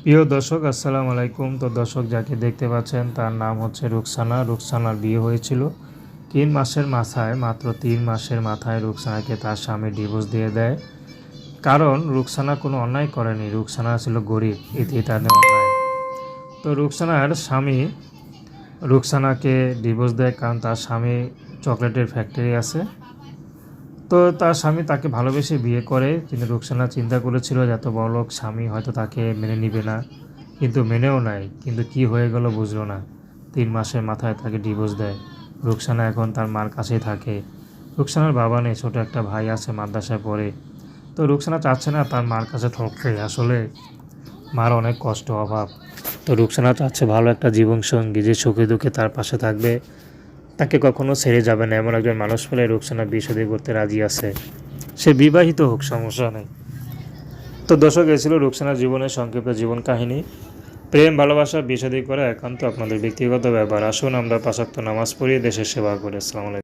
প্রিয় দর্শক আসসালামু আলাইকুম। তো দর্শক যাকে দেখতে পাচ্ছেন তার নাম হচ্ছে রুকসানা। রুকসানার বিয়ে হয়েছিল 3 মাসের মাথায়, মাত্র 3 মাসের মাথায় রুকসানাকে তার স্বামী ডিভোর্স দিয়ে দেয়। কারণ রুকসানা কোনো অন্যায় করেনি, রুকসানা ছিল গরিব, এটি তার অন্যায়। তো রুকসানার স্বামী রুকসানাকে ডিভোর্স দেয় কারণ তার স্বামী চকলেটের ফ্যাক্টরি আছে। তো তার স্বামী তাকে ভালোবেসে বিয়ে করে, কিন্তু রুকসানা চিন্তা করেছিল যে এত বড়লোক স্বামী হয়তো তাকে মেনে নিবে না, কিন্তু মেনেও নেয়। কিন্তু কি হয়ে গেল বুঝলো না, 3 মাসের মাথায় তাকে ডিভোর্স দেয়। রুকসানা এখন তার মার কাছেই থাকে। রুকসানার বাবা নেই, ছোটো একটা ভাই আছে, মাদ্রাসায় পড়ে। তো রুকসানা চাচ্ছে না তার মার কাছে থাকতে, আসলে মার অনেক কষ্ট অভাব। তো রুকসানা চাচ্ছে ভালো একটা জীবনসঙ্গী যে সুখে দুঃখে তার পাশে থাকবে, তাকে কখনো ছেড়ে যাবে না, এমন একজন মানুষ পেলে রুকসানা বিয়ে শাদী করতে রাজি আছে। সে বিবাহিত হোক, সমস্যা নেই। তো দর্শক, এ ছিল রুকসানার জীবনের সংক্ষিপ্ত জীবন কাহিনী। প্রেম ভালোবাসা বিয়ে শাদী করা একান্ত আপনাদের ব্যক্তিগত ব্যাপার। আসুন আমরা 5 ওয়াক্ত নামাজ পড়িয়ে দেশের সেবা করি। আসসালামু আলাইকুম।